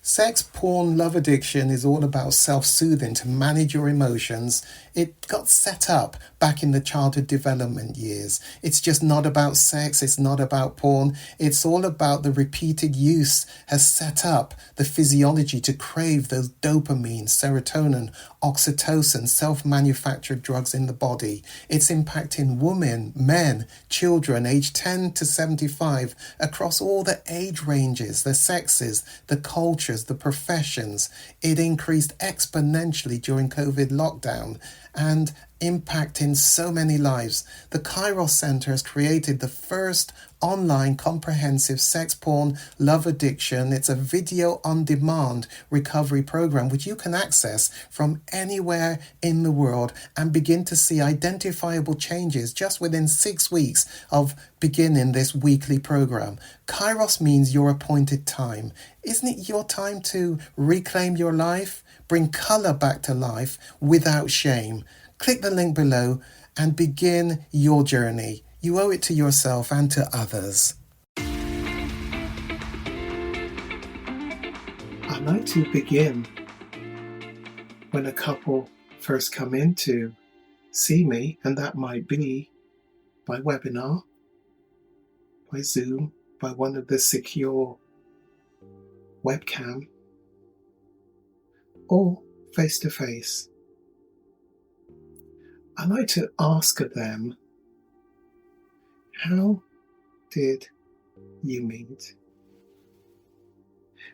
Sex, porn, love addiction is all about self-soothing to manage your emotions. It got set up back in the childhood development years. It's just not about sex. It's not about porn. It's all about the repeated use has set up the physiology to crave those dopamine, serotonin, oxytocin, self-manufactured drugs in the body. It's impacting women, men, children aged 10 to 75 across all the age ranges, the sexes, the cultures, the professions. It increased exponentially during COVID lockdown and impacting so many lives. The Kairos Center has created the first online comprehensive sex, porn, love addiction. It's a video on demand recovery program which you can access from anywhere in the world and begin to see identifiable changes just within 6 weeks of beginning this weekly program. Kairos means your appointed time. Isn't it your time to reclaim your life? Bring color back to life without shame. Click the link below and begin your journey. You owe it to yourself and to others. I like to begin when a couple first come in to see me, and that might be by webinar, by Zoom, by one of the secure webcam, or face to face. I like to ask them, how did you meet?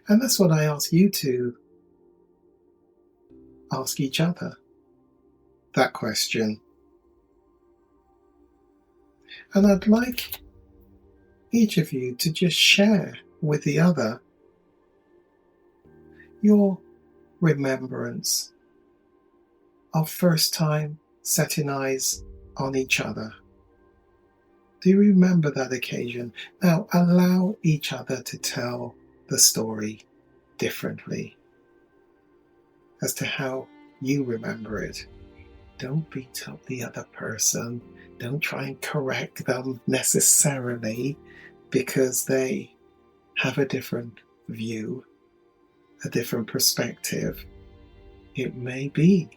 And that's what I ask you to ask each other, that question. And I'd like each of you to just share with the other your remembrance of first time setting eyes on each other. Do you remember that occasion? Now allow each other to tell the story differently as to how you remember it. Don't beat up the other person. Don't try and correct them necessarily because they have a different view, a different perspective. It may be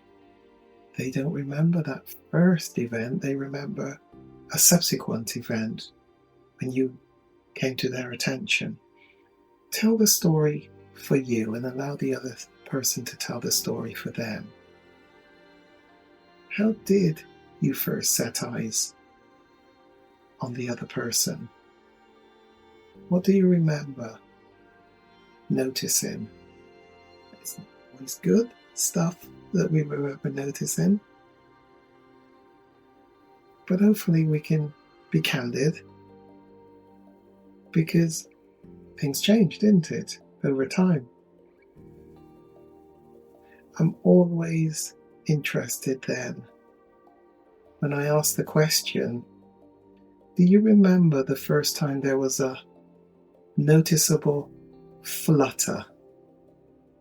they don't remember that first event, they remember a subsequent event when you came to their attention. Tell the story for you and allow the other person to tell the story for them. How did you first set eyes on the other person? What do you remember noticing? It's always good stuff that we remember noticing, but hopefully we can be candid because things changed, didn't it, over time? I'm always interested then when I ask the question, do you remember the first time there was a noticeable flutter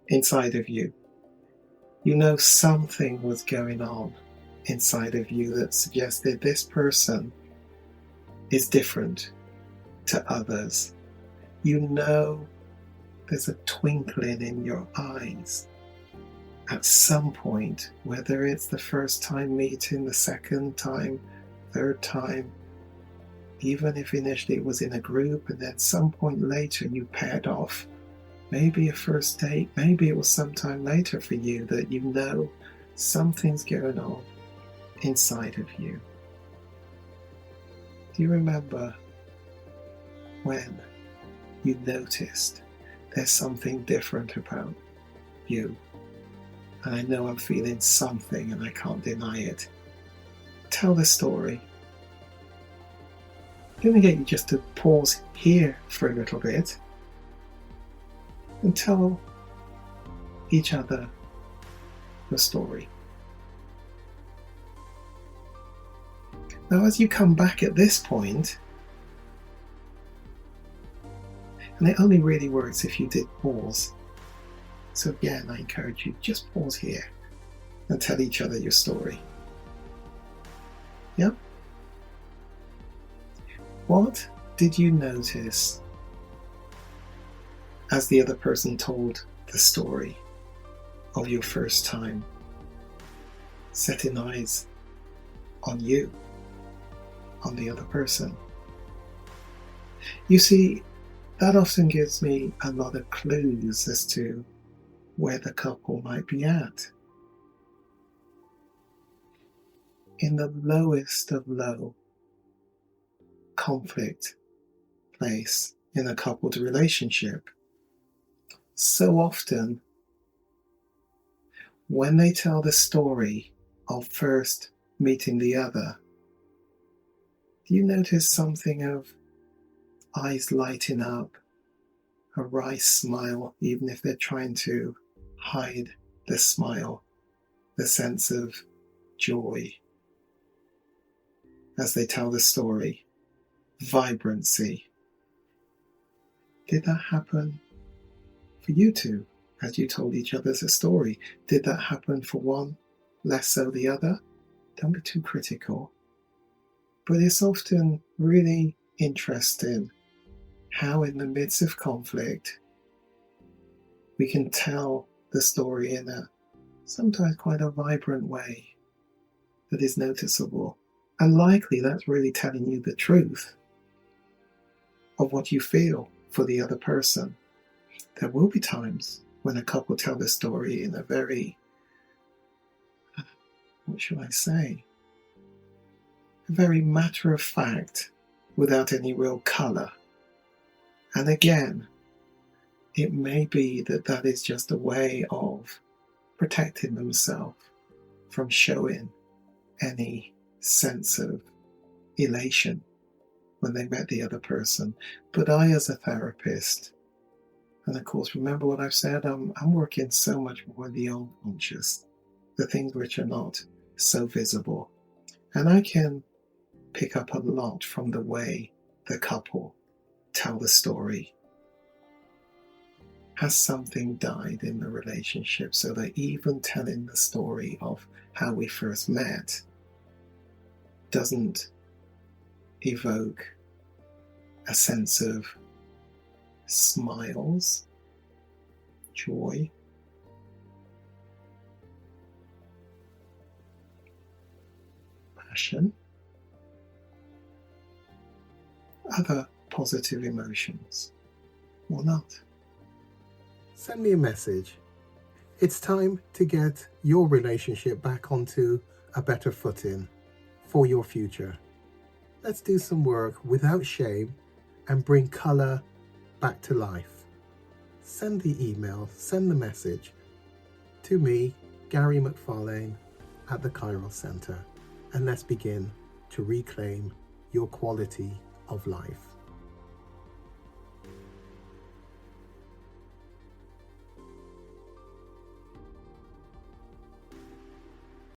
inside of you? You know something was going on inside of you that suggested this person is different to others. You know there's a twinkling in your eyes at some point, whether it's the first time meeting, the second time, third time, even if initially it was in a group and then some point later you paired off, maybe a first date, maybe it was sometime later for you that you know something's going on inside of you. Do you remember when you noticed there's something different about you? And I know I'm feeling something and I can't deny it. Tell the story. I'm going to get you just to pause here for a little bit and tell each other the story. Now, as you come back at this point, and it only really works if you did pause. So again, I encourage you, just pause here and tell each other your story. Yep. What did you notice as the other person told the story of your first time setting eyes on you, on the other person. You see, that often gives me a lot of clues as to where the couple might be at. In the lowest of low conflict place in a coupled relationship, so often when they tell the story of first meeting the other, do you notice something of eyes lighting up, a wry smile, even if they're trying to hide the smile, the sense of joy as they tell the story, vibrancy? Did that happen for you two as you told each other a story? Did that happen for one less so the other? Don't be too critical. But it's often really interesting how in the midst of conflict we can tell the story in a sometimes quite a vibrant way that is noticeable. And likely that's really telling you the truth of what you feel for the other person. There will be times when a couple tell the story in a very, what should I say, a very matter of fact, without any real colour. And again, it may be that that is just a way of protecting themselves from showing any sense of elation when they met the other person. But I, as a therapist, and of course, remember what I've said, I'm working so much more in the unconscious, the things which are not so visible. And I can pick up a lot from the way the couple tell the story. Has something died in the relationship so that even telling the story of how we first met doesn't evoke a sense of smiles, joy, passion, other positive emotions, or not. Send me a message. It's time to get your relationship back onto a better footing for your future. Let's do some work without shame and bring colour back to life. Send the email, send the message to me, Gary McFarlane, at the Kairos Centre, and let's begin to reclaim your quality of life.